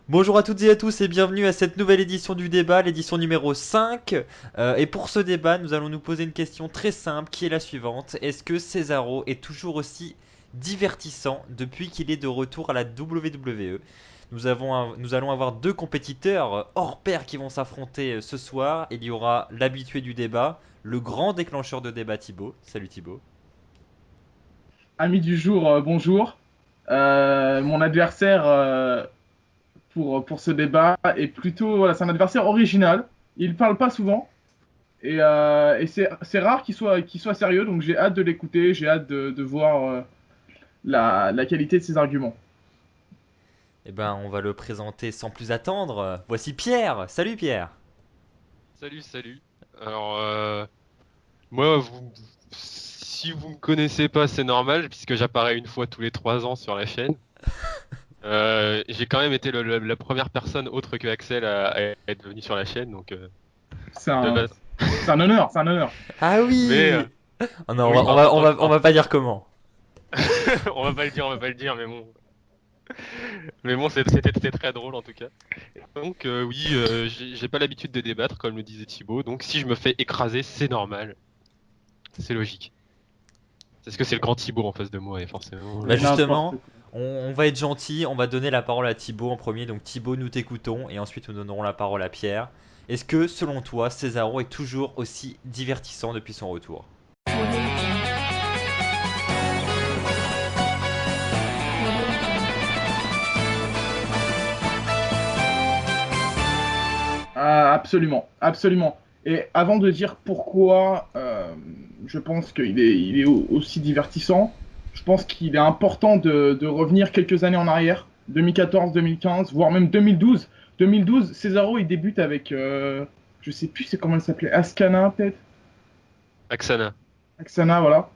Bonjour à toutes et à tous et bienvenue à cette nouvelle édition du débat, l'édition numéro 5. Et pour ce débat, nous allons nous poser une question très simple qui est la suivante. Est-ce que Cesaro est toujours aussi divertissant depuis qu'il est de retour à la WWE? Nous allons avoir deux compétiteurs hors pair qui vont s'affronter ce soir. Il y aura l'habitué du débat, le grand déclencheur de débat Thibaut. Salut Thibaut. Ami du jour, bonjour. Mon adversaire pour ce débat est plutôt, voilà, c'est un adversaire original. Il parle pas souvent et c'est rare qu'il soit sérieux, donc j'ai hâte de l'écouter, j'ai hâte de voir la qualité de ses arguments. Eh ben, on va le présenter sans plus attendre. Voici Pierre. Salut Pierre. Salut, salut. Alors, moi, si vous me connaissez pas, c'est normal, puisque j'apparais une fois tous les 3 ans sur la chaîne. J'ai quand même été la première personne autre que Axel à être venu sur la chaîne, donc C'est de un, base. c'est un honneur, c'est un honneur. Ah Mais oui. Oh non, oui, on va pas dire comment. on va pas le dire, on va pas le dire, mais bon, c'était très drôle en tout cas. Donc oui, j'ai pas l'habitude de débattre, comme le disait Thibaut, donc si je me fais écraser, c'est normal, c'est logique. Parce que c'est le grand Thibaut en face de moi, et forcément. Bah Mais n'importe justement, quoi. on va être gentil, on va donner la parole à Thibaut en premier. Donc Thibaut, nous t'écoutons et ensuite nous donnerons la parole à Pierre. Est-ce que, selon toi, Cesaro est toujours aussi divertissant depuis son retour? Ah, absolument, absolument. Et avant de dire pourquoi je pense qu'il est aussi divertissant, je pense qu'il est important de revenir quelques années en arrière, 2014, 2015, voire même 2012. 2012, Cesaro, il débute avec, je sais plus c'est comment elle s'appelait, Askana peut-être? Axana. Aksana, voilà.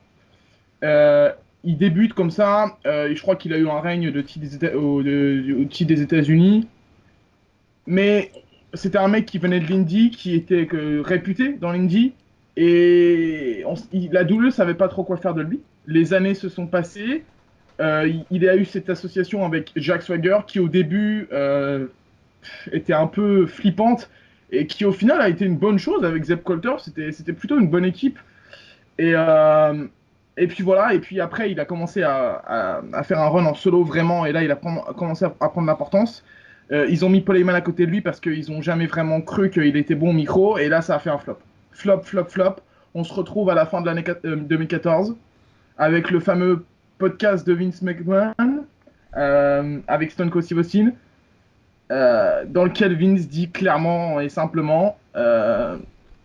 Euh, il débute comme ça, et je crois qu'il a eu un règne de titre au titre des États-Unis. Mais c'était un mec qui venait de l'indie, qui était réputé dans l'indie, et la WWE savait pas trop quoi faire de lui. Les années se sont passées. Il a eu cette association avec Jack Swagger qui au début était un peu flippante et qui au final a été une bonne chose avec Zeb Colter. C'était plutôt une bonne équipe. Et, euh, et puis voilà, et puis après il a commencé à faire un run en solo vraiment, et là il a commencé à prendre l'importance. Ils ont mis Paul Heyman à côté de lui parce qu'ils n'ont jamais vraiment cru qu'il était bon au micro, et là ça a fait un flop. Flop, flop, flop. On se retrouve à la fin de l'année 2014 avec le fameux podcast de Vince McMahon avec Stone Cold Steve Austin, dans lequel Vince dit clairement et simplement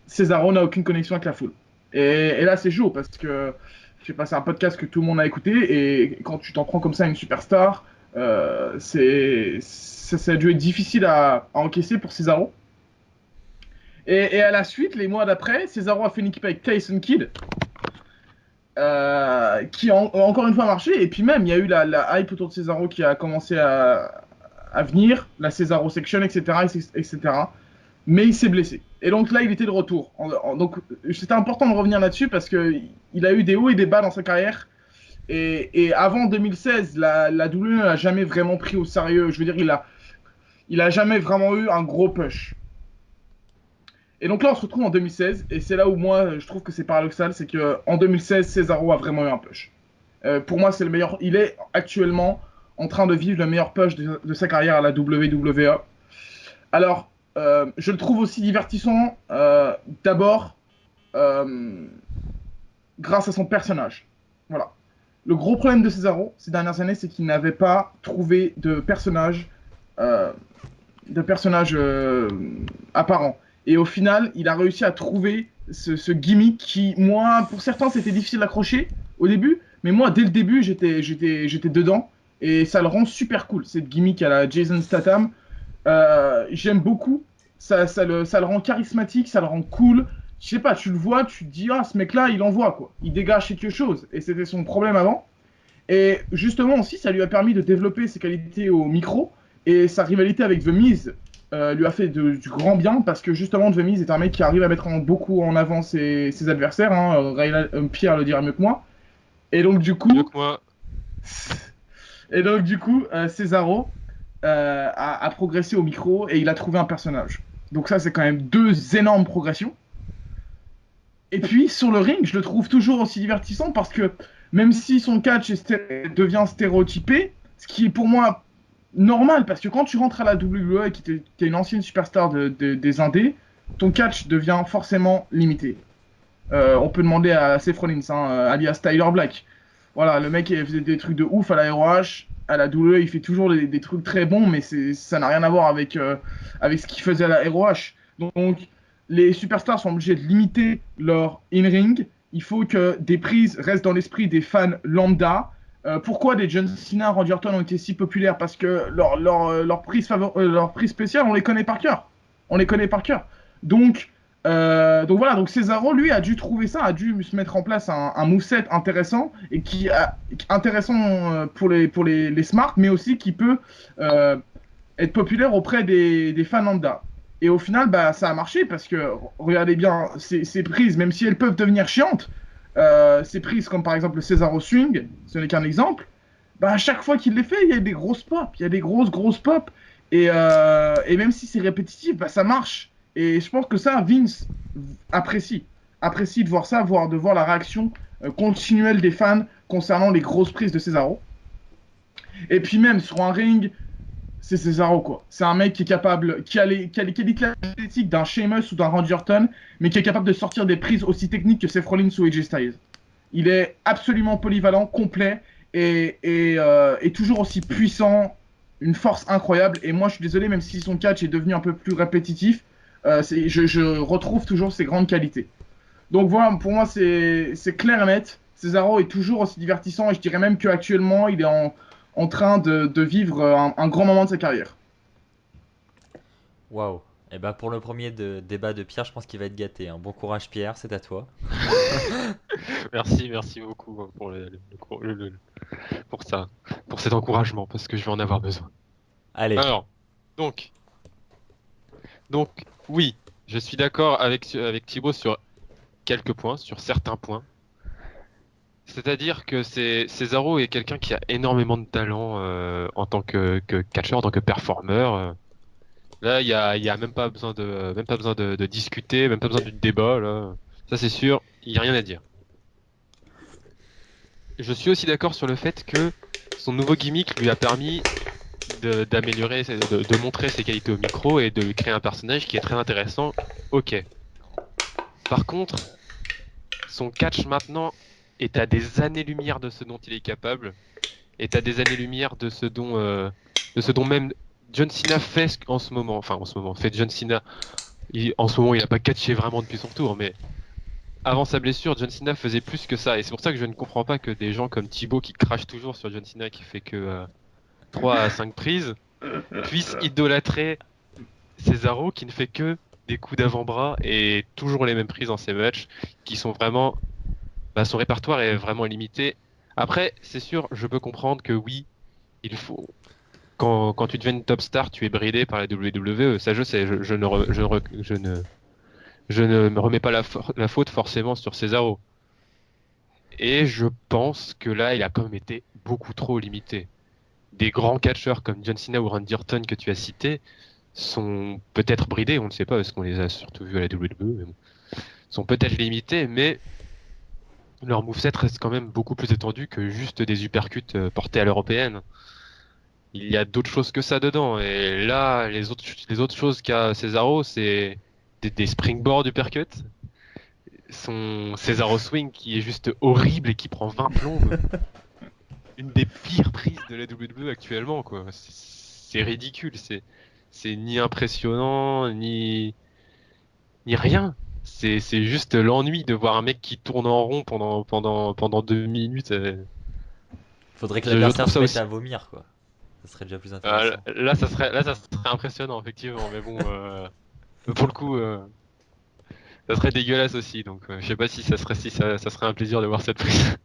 Cesaro n'a aucune connexion avec la foule. Et là, c'est chaud parce que je sais pas, c'est un podcast que tout le monde a écouté et quand tu t'en prends comme ça à une superstar, ça a dû être difficile à encaisser pour Cesaro. Et à la suite, les mois d'après, Cesaro a fait une équipe avec Tyson Kidd, qui a encore une fois marché. Et puis même, il y a eu la hype autour de Cesaro qui a commencé à venir, la Cesaro Section, etc., etc. Mais il s'est blessé. Et donc là, il était de retour. Donc c'était important de revenir là-dessus parce que il a eu des hauts et des bas dans sa carrière. Et avant 2016, la WWE n'a jamais vraiment pris au sérieux. Je veux dire, il a jamais vraiment eu un gros push. Et donc là, on se retrouve en 2016, et c'est là où moi, je trouve que c'est paradoxal, c'est que en 2016, Cesaro a vraiment eu un push. Pour moi, c'est le meilleur. Il est actuellement en train de vivre le meilleur push de sa carrière à la WWE. Alors, je le trouve aussi divertissant, d'abord, euh, grâce à son personnage. Voilà. Le gros problème de Cesaro ces dernières années, c'est qu'il n'avait pas trouvé euh, de personnage apparent. Et au final, il a réussi à trouver ce gimmick qui, moi, pour certains, c'était difficile d'accrocher au début, mais moi, dès le début, j'étais dedans, et ça le rend super cool. Cette gimmick à la Jason Statham, j'aime beaucoup. Ça le rend charismatique, ça le rend cool. Je sais pas, tu le vois, tu te dis, ah, ce mec-là, il envoie, quoi. Il dégage quelque chose. Et c'était son problème avant. Et justement aussi, ça lui a permis de développer ses qualités au micro. Et sa rivalité avec The Miz lui a fait du grand bien parce que justement, The Miz est un mec qui arrive à mettre beaucoup en avant ses adversaires, hein. Pierre le dira mieux que moi. Et donc, du Mieux coup, que moi. Cesaro, a progressé au micro et il a trouvé un personnage. Donc ça, c'est quand même deux énormes progressions. Et puis, sur le ring, je le trouve toujours aussi divertissant parce que même si son catch devient stéréotypé, ce qui est pour moi normal, parce que quand tu rentres à la WWE, qui est une ancienne superstar des indés, ton catch devient forcément limité. On peut demander à Seth Rollins, alias Tyler Black. Voilà, le mec il faisait des trucs de ouf à la ROH, à la WWE, il fait toujours des trucs très bons, mais ça n'a rien à voir avec ce qu'il faisait à la ROH. Donc, les superstars sont obligés de limiter leur in-ring. Il faut que des prises restent dans l'esprit des fans lambda. Pourquoi des John Cena, Randy Orton ont été si populaires? Parce que leur prise spéciale, on les connaît par cœur. On les connaît par cœur. Donc voilà, donc Cesaro, lui, a dû trouver ça, a dû se mettre en place un moveset intéressant, et intéressant pour les smart, mais aussi qui peut être populaire auprès des fans lambda. Et au final, bah, ça a marché, parce que, regardez bien, ces prises, même si elles peuvent devenir chiantes, ces prises comme par exemple le Cesaro Swing, ce n'est qu'un exemple, bah, à chaque fois qu'il les fait, il y a des grosses pop, il y a des grosses pop, et même si c'est répétitif, bah, ça marche. Et je pense que ça, Vince apprécie. Apprécie de voir ça, de voir la réaction continuelle des fans concernant les grosses prises de Cesaro. Et puis même sur un ring, c'est Cesaro, quoi. C'est un mec qui est capable, qui a les qualités athlétiques d'un Sheamus ou d'un Randy Orton, mais qui est capable de sortir des prises aussi techniques que Seth Rollins ou AJ Styles. Il est absolument polyvalent, complet, et toujours aussi puissant, une force incroyable. Et moi, je suis désolé, même si son catch est devenu un peu plus répétitif, je retrouve toujours ses grandes qualités. Donc voilà, pour moi, c'est clair et net. Cesaro est toujours aussi divertissant, et je dirais même qu'actuellement, il est en train de vivre un grand moment de sa carrière. Waouh. Et bah pour le premier débat de Pierre, je pense qu'il va être gâté, hein. Bon courage Pierre, c'est à toi. Merci beaucoup pour pour ça, pour cet encouragement, parce que je vais en avoir besoin. Allez. Alors, donc, donc, oui, je suis d'accord avec Thibaut sur quelques points, sur certains points. C'est-à-dire que Cesaro est quelqu'un qui a énormément de talent en tant que catcheur, en tant que performeur. Là, il y a même pas besoin de discuter, même pas besoin de débat. Là. Ça, c'est sûr, il n'y a rien à dire. Je suis aussi d'accord sur le fait que son nouveau gimmick lui a permis d'améliorer, de montrer ses qualités au micro et de créer un personnage qui est très intéressant. Ok. Par contre, son catch maintenant est à des années-lumière de ce dont il est capable, est à des années-lumière de ce dont même John Cena fait en ce moment. Enfin, en ce moment, fait John Cena. En ce moment, il n'a pas catché vraiment depuis son tour, mais avant sa blessure, John Cena faisait plus que ça. Et c'est pour ça que je ne comprends pas que des gens comme Thibaut, qui crache toujours sur John Cena, qui fait que 3 à 5 prises, puissent idolâtrer Cesaro, qui ne fait que des coups d'avant-bras et toujours les mêmes prises dans ses matchs, qui sont vraiment... Bah, son répertoire est vraiment limité. Après, c'est sûr, je peux comprendre que oui, il faut... Quand tu deviens une top star, tu es bridé par la WWE. Ça, je sais, je ne me remets pas la faute forcément sur Cesaro. Et je pense que là, il a quand même été beaucoup trop limité. Des grands catcheurs comme John Cena ou Randy Orton que tu as cités sont peut-être bridés, on ne sait pas parce qu'on les a surtout vus à la WWE, mais bon, sont peut-être limités, mais leur moveset reste quand même beaucoup plus étendu que juste des uppercuts portés à l'européenne. Il y a d'autres choses que ça dedans, et là, les autres choses qu'a Cesaro, c'est des springboard uppercuts, son Cesaro Swing qui est juste horrible et qui prend 20 plombes. Une des pires prises de la WWE actuellement, quoi. C'est ridicule, c'est ni impressionnant, ni rien. C'est juste l'ennui de voir un mec qui tourne en rond pendant 2 minutes. Faudrait que Je l'adversaire trouve se ça mette aussi. à vomir, quoi. Ça serait déjà plus intéressant. Là, ça serait impressionnant, effectivement, mais bon, pour le coup, ça serait dégueulasse aussi, donc je sais pas si ça serait un plaisir de voir cette prise.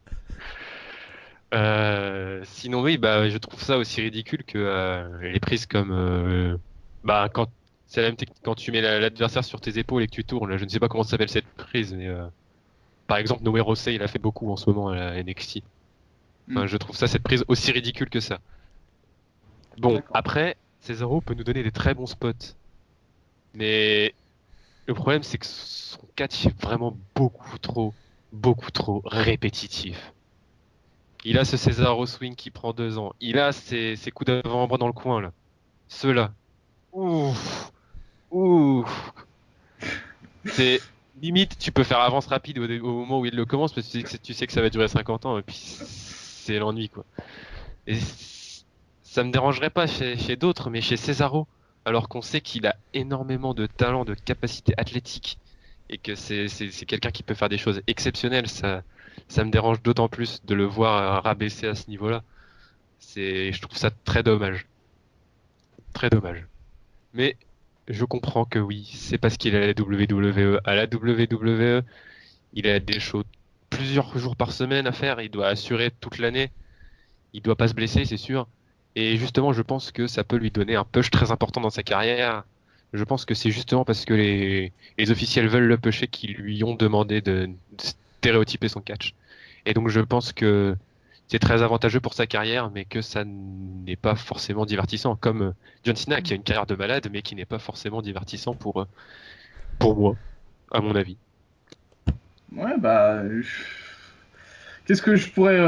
Sinon oui, bah je trouve ça aussi ridicule que les prises comme bah quand c'est la même technique quand tu mets l'adversaire sur tes épaules et que tu tournes. Là, je ne sais pas comment s'appelle cette prise, mais par exemple Noé Rosé, il a fait beaucoup en ce moment à la NXT. Enfin, je trouve ça cette prise aussi ridicule que ça. Bon, D'accord. après Cesaro peut nous donner des très bons spots. Mais le problème, c'est que son catch est vraiment beaucoup trop répétitif. Il a ce Cesaro swing qui prend 2 ans. Il a ses coups d'avant-bras dans le coin, là. Ceux-là. Ouf. Ouf. C'est limite, tu peux faire avance rapide au moment où il le commence parce que tu sais que ça va durer 50 ans et puis c'est l'ennui, quoi. Et ça me dérangerait pas chez d'autres, mais chez Cesaro, alors qu'on sait qu'il a énormément de talent, de capacité athlétique et que c'est quelqu'un qui peut faire des choses exceptionnelles, ça me dérange d'autant plus de le voir rabaisser à ce niveau-là. Je trouve ça très dommage. Très dommage. Mais je comprends que oui, c'est parce qu'il est à la WWE. À la WWE, il a des shows plusieurs jours par semaine à faire, il doit assurer toute l'année, il doit pas se blesser, c'est sûr. Et justement, je pense que ça peut lui donner un push très important dans sa carrière. Je pense que c'est justement parce que les officiels veulent le pusher qu'ils lui ont demandé de stéréotyper son catch. Et donc je pense que c'est très avantageux pour sa carrière, mais que ça n'est pas forcément divertissant. Comme John Cena, qui a une carrière de malade, mais qui n'est pas forcément divertissant pour moi, à mon avis. Ouais, bah. Qu'est-ce que je pourrais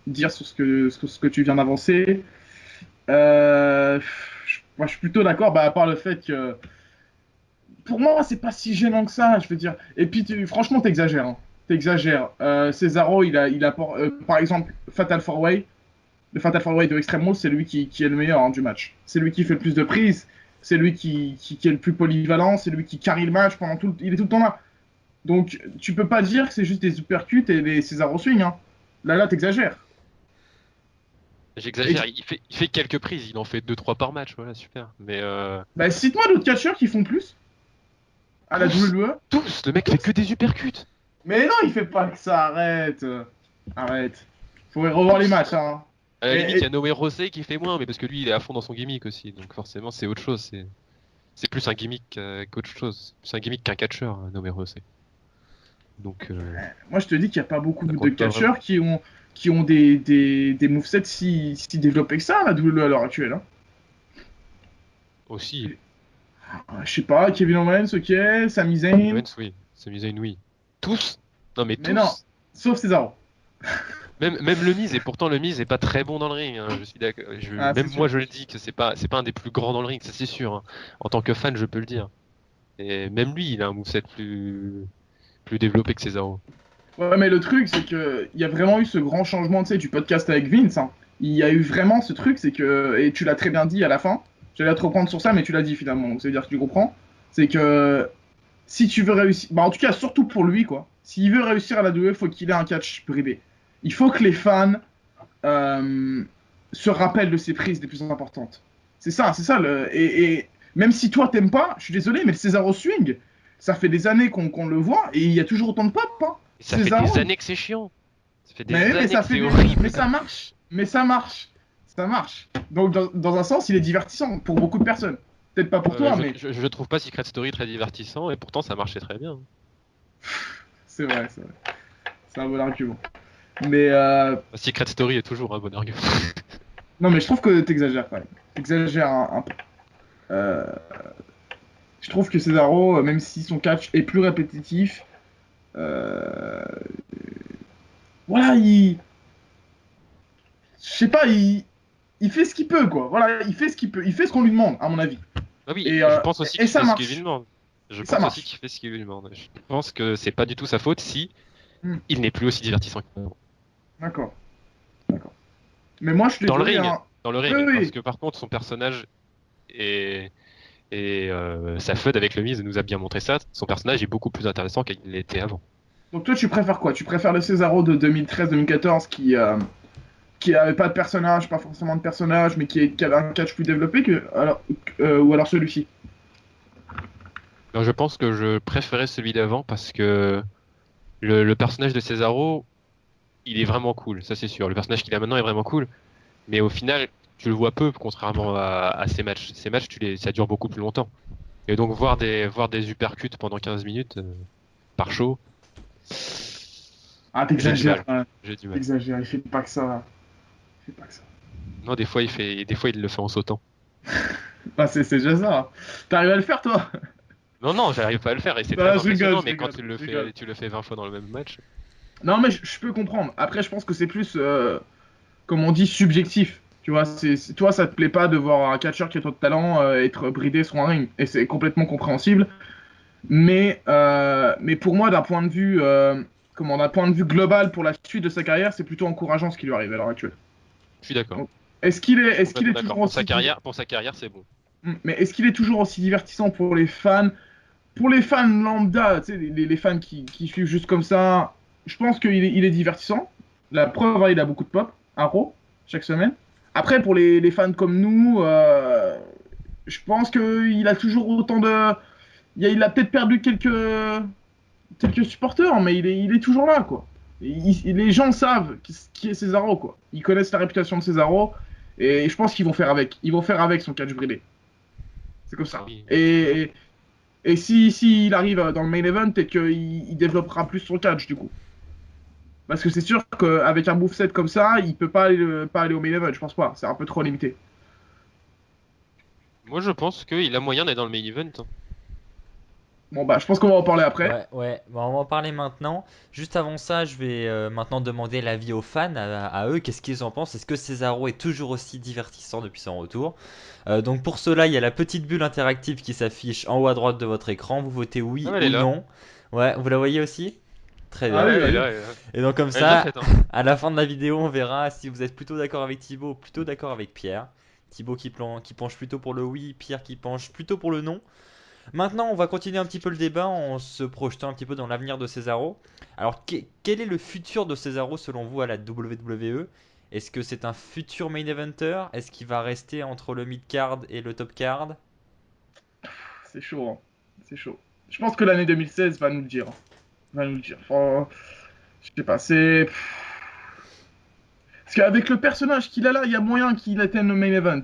dire sur ce que tu viens d'avancer? Moi, je suis plutôt d'accord, bah, à part le fait que. Pour moi, c'est pas si gênant que ça, je veux dire. Et puis, franchement, t'exagères. Hein. T'exagères. Cesaro, par exemple, Fatal 4-Way. Le Fatal 4-Way de Extreme Rules, c'est lui qui est le meilleur hein, du match. C'est lui qui fait le plus de prises. C'est lui qui est le plus polyvalent. C'est lui qui carry le match pendant il est tout le temps là. Donc, tu peux pas dire que c'est juste des uppercuts et des Cesaro swing. Hein. Là, t'exagères. J'exagère, il fait quelques prises, il en fait 2-3 par match, voilà, super. Mais Bah, cite-moi d'autres catcheurs qui font plus à la tous, WWE. tous, le mec fait que des uppercuts. Mais non, il fait pas que ça, arrête. Arrête. Faudrait revoir les matchs, hein. À la limite, il y Et, a Noé Rosé qui fait moins, mais parce que lui, il est à fond dans son gimmick aussi, donc forcément, c'est autre chose. C'est plus un gimmick qu'autre chose. C'est un gimmick qu'un catcheur, Noé Rosé. Donc, moi, je te dis qu'il n'y a pas beaucoup ça de compte pas vraiment. catcheurs qui ont des movesets si développés que ça, la WWE à l'heure actuelle. Hein. Aussi, Je sais pas, Kevin Owens, ok, Sami Zayn. Owens, oui. Sami Zayn, oui. Tous? Non, mais Mais non, tous. sauf Cesaro. Même le Miz, et pourtant le Miz est pas très bon dans le ring. Hein, je suis d'accord. Ah, c'est Même sûr. moi, je le dis que c'est pas un des plus grands dans le ring, ça c'est sûr. Hein. En tant que fan, je peux le dire. Et même lui, il a un moveset plus développé que Cesaro. Ouais, mais le truc, c'est que il y a vraiment eu ce grand changement, tu sais, du podcast avec Vince. Hein. Il y a eu vraiment ce truc, c'est que, et tu l'as très bien dit à la fin, j'allais te reprendre sur ça, mais tu l'as dit finalement, donc ça veut dire que tu comprends. C'est que si tu veux réussir, bah en tout cas, surtout pour lui, quoi. S'il veut réussir à la WWE, il faut qu'il ait un catch bridé. Il faut que les fans euh, se rappellent de ses prises les plus importantes. C'est ça. Et même si toi t'aimes pas, je suis désolé, mais le Cesaro Swing, ça fait des années qu'on le voit et il y a toujours autant de pop. Hein. Et ça fait des Cesaro, années que c'est chiant. Ça fait des mais années ça que fait c'est des... horrible. Mais ça marche. Mais ça marche. Ça marche. Donc, dans un sens, il est divertissant pour beaucoup de personnes. Peut-être pas pour toi, mais Je trouve pas Secret Story très divertissant et pourtant ça marchait très bien. c'est vrai, c'est vrai. C'est un bon argument. Mais Secret Story est toujours un bon argument. non, mais je trouve que t'exagères quand même. T'exagères un peu. Euh, je trouve que Cesaro, même si son catch est plus répétitif, euh, voilà, je sais pas, il fait ce qu'il peut, quoi. Voilà, il fait ce qu'il peut. Il fait ce qu'on lui demande, à mon avis. Ah oui, Et, je pense aussi et qu'il ça fait ce qu'il lui marche. demande. Je Et ça pense aussi marche. qu'il fait ce qu'il lui demande. Je pense que c'est pas du tout sa faute si Hmm, il n'est plus aussi divertissant qu'avant. d'accord. D'accord. Mais moi, je suis Dans le désolé, ring, hein. dans le Oui, ring, parce oui. que par contre son personnage et sa feud avec le Miz nous a bien montré ça. Son personnage est beaucoup plus intéressant qu'il l'était avant. Donc toi, tu préfères quoi? Tu préfères le Cesaro de 2013-2014 qui avait pas de personnage, pas forcément de personnage, mais qui avait un catch plus développé ou alors celui-ci? Alors, je pense que je préférais celui d'avant parce que le personnage de Cesaro, il est vraiment cool, ça c'est sûr. Le personnage qu'il a maintenant est vraiment cool, mais au final, tu le vois peu, contrairement à ces matchs. Ces matchs, ça dure beaucoup plus longtemps. Et donc voir des uppercuts pendant 15 minutes par show, Ah, j'ai du t'exagères, mal. hein. J'ai du mal. T'exagères, il fait pas que ça. Il fait pas que ça. Non, des fois il le fait en sautant. Bah, c'est déjà ça. T'arrives à le faire, toi? Non, non, j'arrive pas à le faire et c'est Bah, très je rigole, impressionnant, je mais quand rigole, je rigole. tu le fais 20 fois dans le même match. Non, mais je peux comprendre. Après, je pense que c'est plus, comme on dit, subjectif. Tu vois, toi, ça te plaît pas de voir un catcheur qui a trop de talent être bridé sur un ring. Et c'est complètement compréhensible. Mais pour moi, d'un point de vue global pour la suite de sa carrière, c'est plutôt encourageant ce qui lui arrive à l'heure actuelle. Je suis d'accord. Donc, est-ce qu'il est Complètement toujours d'accord. aussi Pour sa carrière, c'est bon. Mais est-ce qu'il est toujours aussi divertissant pour les fans? Pour les fans lambda, tu sais, les fans qui suivent juste comme ça, je pense qu'il est divertissant. La preuve, hein, il a beaucoup de pop, un raw, chaque semaine. Après, pour les fans comme nous, je pense qu'il a toujours autant de. Il a peut-être perdu quelques supporters, mais il est toujours là, quoi. Les gens savent qui est Cesaro, quoi. Ils connaissent la réputation de Cesaro, et je pense qu'ils vont faire avec. Ils vont faire avec son catch bridé. C'est comme Ah ça. oui, totalement. Et si il arrive dans le main event, peut-être qu'il développera plus son catch, du coup. Parce que c'est sûr qu'avec un moveset comme ça, il peut pas aller au main event, je pense pas. C'est un peu trop limité. Moi, je pense qu'il a moyen d'être dans le main event, hein. Bon, bah, je pense qu'on va en parler après. Ouais, ouais, bon, on va en parler maintenant. Juste avant ça, je vais maintenant demander l'avis aux fans, à eux, qu'est-ce qu'ils en pensent. Est-ce que Cesaro est toujours aussi divertissant depuis son retour? Donc pour cela, il y a la petite bulle interactive qui s'affiche en haut à droite de votre écran. Vous votez Ah, oui mais elle est ou là. non. Ouais, vous la voyez aussi? Très Ah bien. oui, Elle est oui. là, elle est là. Et donc comme Elle est bien ça, faite, hein. à la fin de la vidéo, on verra si vous êtes plutôt d'accord avec Thibaut ou plutôt d'accord avec Pierre. Thibaut qui penche plutôt pour le oui, Pierre qui penche plutôt pour le non. Maintenant, on va continuer un petit peu le débat en se projetant un petit peu dans l'avenir de Cesaro. Alors, quel est le futur de Cesaro selon vous à la WWE? Est-ce que c'est un futur main eventer? Est-ce qu'il va rester entre le mid card et le top card? C'est chaud, hein. C'est chaud. Je pense que l'année 2016 va nous le dire. Va nous le dire. Enfin, je sais pas, c'est. Parce qu'avec le personnage qu'il a là, il y a moyen qu'il atteigne le main event.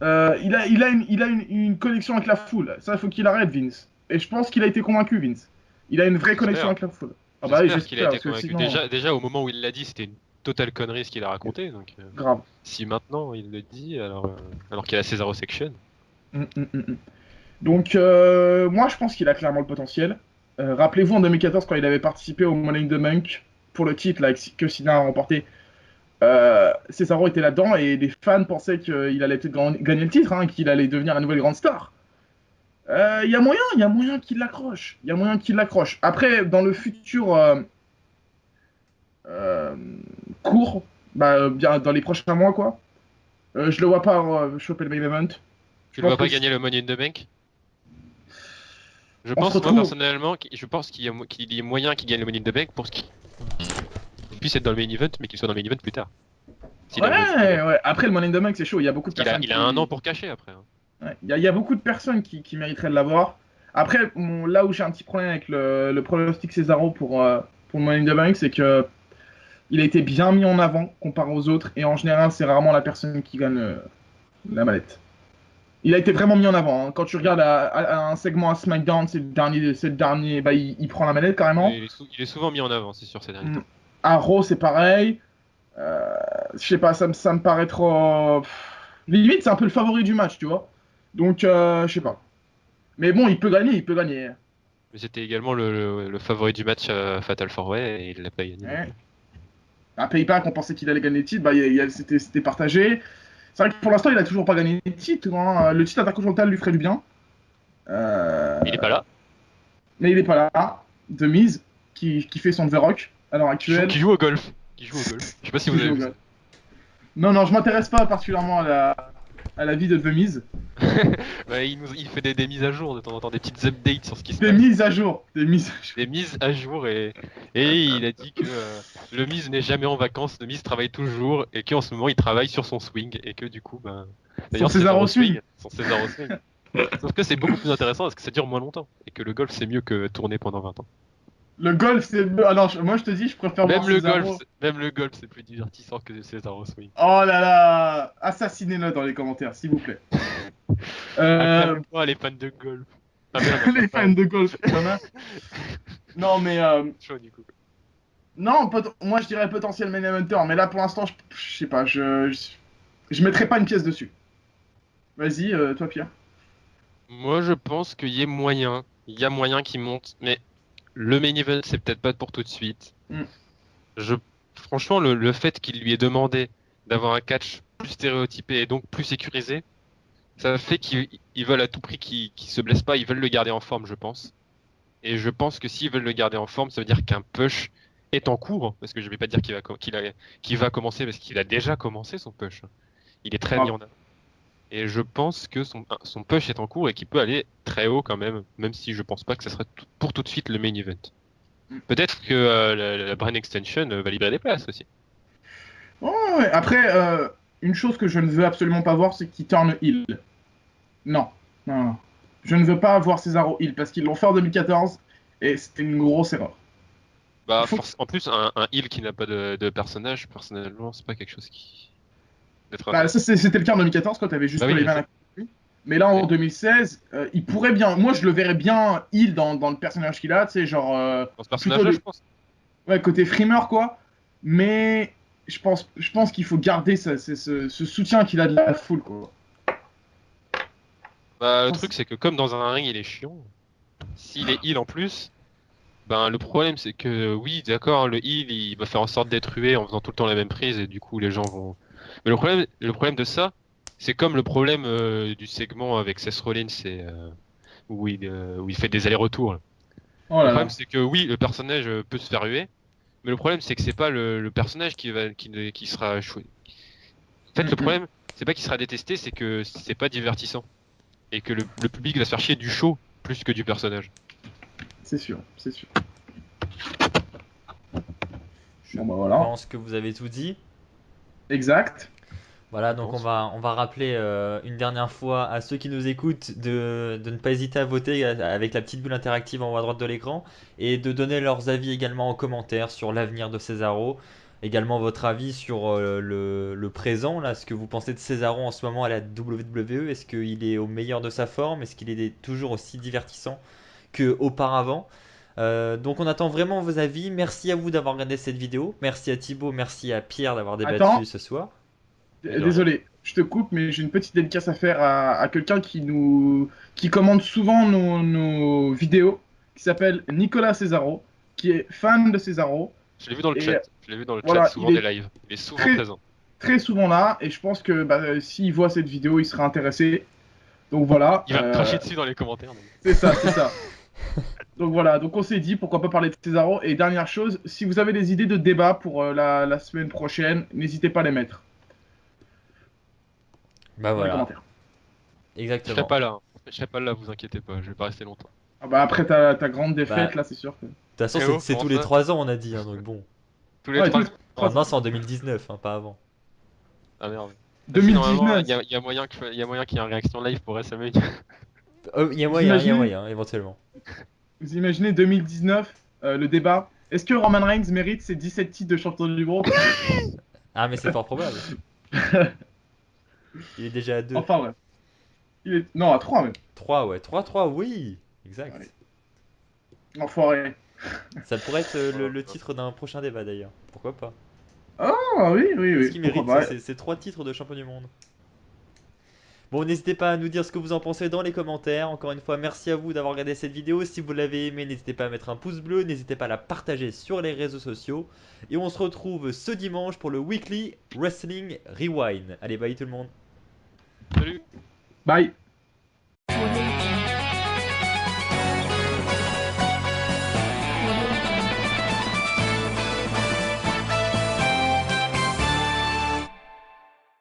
Il a une connexion avec la foule. Ça, il faut qu'il arrête, Vince. Et je pense qu'il a été convaincu, Vince. Il a une vraie connexion J'espère. avec la foule. Ah bah oui, J'espère qu'il a j'espère, été parce que convaincu. sinon, Déjà, au moment où il l'a dit, c'était une totale connerie ce qu'il a raconté. Donc, grave. si maintenant il le dit, alors qu'il a Cesaro Section. Mm. Donc, moi, je pense qu'il a clairement le potentiel. Rappelez-vous, en 2014, quand il avait participé au Money in the Bank pour le titre là, que Cena a remporté, Cesaro était là-dedans et les fans pensaient qu'il allait peut-être gagner le titre, hein, qu'il allait devenir la nouvelle grande star. Il y a moyen qu'il l'accroche. Il y a moyen qu'il l'accroche. Après, dans le futur euh, court, bah, bien dans les prochains mois, quoi, je le vois pas choper le main event. Je Tu le pense vois que pas gagner le Money in the Bank? Je on se pense, moi retrouve. personnellement, je pense qu'il y a moyen qu'il gagne le Money in the Bank pour qu'il puisse être dans le main event, mais qu'il soit dans le main event plus tard. S'il a envie d'y aller. Ouais, ouais. Après, le Money in the Bank, c'est chaud. Il y a beaucoup de Parce personnes il a un an qui. pour cacher après, hein. Ouais, il y a beaucoup de personnes qui mériteraient de l'avoir. Après, là où j'ai un petit problème avec le pronostic Cesaro pour le Money in the Bank, c'est que il a été bien mis en avant comparé aux autres. Et en général, c'est rarement la personne qui gagne la mallette. Il a été vraiment mis en avant, hein. Quand tu regardes à un segment à SmackDown, c'est le dernier, bah, il prend la manette carrément. Il est souvent mis en avant, c'est sûr, ces derniers Mm. temps. À Raw, c'est pareil. Je sais pas, ça me paraît trop. Limite, c'est un peu le favori du match, tu vois. Donc, je sais pas. Mais bon, il peut gagner, il peut gagner. Mais c'était également le favori du match Fatal 4-Way et il l'a pas gagné non Ouais. plus. À Payback, on pensait qu'il allait gagner le titre, bah, c'était partagé. C'est vrai que pour l'instant, il a toujours pas gagné le titre, hein. Le titre intercontinental lui ferait du bien. Euh, Il est pas là. Mais il est pas là. De mise, qui fait son The Rock à l'heure actuelle. Qui joue au golf. Qui joue au golf. Je sais pas si Qui vous joue avez au vu ça. golf. Non, non, je m'intéresse pas particulièrement à la vie de The Miz. Ouais, il fait des mises à jour de temps en temps, des petites updates sur ce qui se Des passe. mises à jour. Des mises à jour. Des mises à jour et il a dit que le Miz n'est jamais en vacances, le Miz travaille toujours et qu'en ce moment il travaille sur son swing et que du coup, ben. Son D'ailleurs, Cesaro Swing. son Cesaro Swing. Sauf que c'est beaucoup plus intéressant parce que ça dure moins longtemps et que le golf c'est mieux que tourner pendant 20 ans. Le golf, c'est. Ah non, moi je te dis, je préfère voir Cesaro. Même le golf c'est plus divertissant que Cesaro Swing. Oh là là. Assassinez-le dans les commentaires, s'il vous plaît. Euh, Acclamez-moi les fans de golf. Ah merde, les fans de golf, il y en a. Non, mais. chaud du coup. Non, moi je dirais potentiel main eventer, mais là pour l'instant, je sais pas, je mettrai pas une pièce dessus. Vas-y, toi Pierre. Moi, je pense qu'il y a moyen. Il y a moyen qu'il monte, mais le main event, c'est peut-être pas pour tout de suite. Hmm. Je... Franchement, le fait qu'il lui ait demandé d'avoir un catch plus stéréotypé et donc plus sécurisé, ça fait qu'ils veulent à tout prix qu'il se blesse pas, ils veulent le garder en forme, je pense. Et je pense que s'ils veulent le garder en forme, ça veut dire qu'un push est en cours, parce que je vais pas dire qu'il va commencer, parce qu'il a déjà commencé son push. Il est très mis Ah, en avant. Et je pense que son push est en cours et qu'il peut aller très haut quand même, même si je pense pas que ce sera pour tout de suite le main event. hmm. Peut-être que la Brain Extension va libérer des places aussi. Ouais, ouais. Après, une chose que je ne veux absolument pas voir, c'est qu'il turn heal. Non. Non, non. Je ne veux pas voir Cesaro heal parce qu'ils l'ont fait en 2014 et c'était une grosse erreur. Il Bah, faut en plus, un heal qui n'a pas de personnage, personnellement, c'est pas quelque chose qui d'être Bah, ça, intéressant. c'était le cas en 2014 quand tu avais juste Bah oui, je Coleman sais. à côté. Mais là, en Mais 2016, il pourrait bien. Moi, je le verrais bien heal dans le personnage qu'il a, tu sais, genre. dans ce Plutôt personnage-là, je le pense. ouais, côté frimeur, quoi. Mais je pense qu'il faut garder ce soutien qu'il a de la foule, quoi. Bah, Je le pense- truc, c'est que comme dans un ring, il est chiant. S'il est heal en plus, ben le problème, c'est que oui, d'accord, le heal, il va faire en sorte d'être hué en faisant tout le temps la même prise et du coup, les gens vont. Mais le problème de ça, c'est comme le problème du segment avec Seth Rollins, où il fait des allers-retours. Oh Le là problème, là. c'est que oui, le personnage peut se faire huer, mais le problème, c'est que c'est pas le personnage qui sera chouette. En fait, Hum, le hum. problème, c'est pas qu'il sera détesté, c'est que c'est pas divertissant. Et que le public va se faire chier du show plus que du personnage. C'est sûr, c'est sûr. Je Bon, bah voilà. pense que vous avez tout dit. Exact. Voilà, Je donc pense. on va rappeler une dernière fois à ceux qui nous écoutent de ne pas hésiter à voter avec la petite bulle interactive en haut à droite de l'écran et de donner leurs avis également en commentaire sur l'avenir de Cesaro. Également votre avis sur le présent, là, ce que vous pensez de Cesaro en ce moment à la WWE. Est-ce qu'il est au meilleur de sa forme? Est-ce qu'il est toujours aussi divertissant qu'auparavant? Donc on attend vraiment vos avis. Merci à vous d'avoir regardé cette vidéo. Merci à Thibaut, merci à Pierre d'avoir débattu Attends, ce soir. Mais de rien. désolé, je te coupe, mais j'ai une petite dédicace à faire à quelqu'un qui commande souvent nos vidéos, qui s'appelle Nicolas Cesaro, qui est fan de Cesaro. Je l'ai vu dans le Et chat. Je l'ai vu dans le chat voilà, il souvent des est lives. Il est souvent très, présent. très souvent là, et je pense que bah, s'il voit cette vidéo, il sera intéressé. Donc voilà, Il va me cracher dessus dans les commentaires. Donc. c'est ça, c'est ça. Donc voilà, donc on s'est dit pourquoi pas parler de Cesaro. Et dernière chose, si vous avez des idées de débat pour la semaine prochaine, n'hésitez pas à les mettre Bah dans les voilà, commentaires. Je serai exactement. pas là. Hein. Je serai pas là, vous inquiétez pas. Je vais pas rester longtemps. Ah bah après ta grande Bah, défaite, de là, c'est sûr que. toute façon, Eh oh, c'est comment tous les ça? 3 ans, on a dit, hein, donc bon. Tous les Ouais, tous trois les ans? Oh, 3 non, ans. c'est en 2019, hein, pas avant. Ah merde. Ah si, normalement, 2019, il y a moyen il y a moyen qu'il y ait une réaction live pour SME. Il y a vous moyen, éventuellement. vous imaginez 2019, le débat. Est-ce que Roman Reigns mérite ses 17 titres de champion du monde? Ah, mais c'est fort probable. Il est déjà à 2. Enfin bref. Non, à 3 même. 3, ouais. 3-3, oui. Ouais. Exact. Enfoiré. Ça pourrait être Oh, le titre d'un prochain débat d'ailleurs. Pourquoi pas? Ah oui, oui, Est-ce oui. qu'il Pourquoi mérite pas. ces 3 titres de champion du monde? Bon, n'hésitez pas à nous dire ce que vous en pensez dans les commentaires. Encore une fois, merci à vous d'avoir regardé cette vidéo. Si vous l'avez aimé, n'hésitez pas à mettre un pouce bleu. N'hésitez pas à la partager sur les réseaux sociaux. Et on se retrouve ce dimanche pour le Weekly Wrestling Rewind. Allez, bye tout le monde. salut! Bye.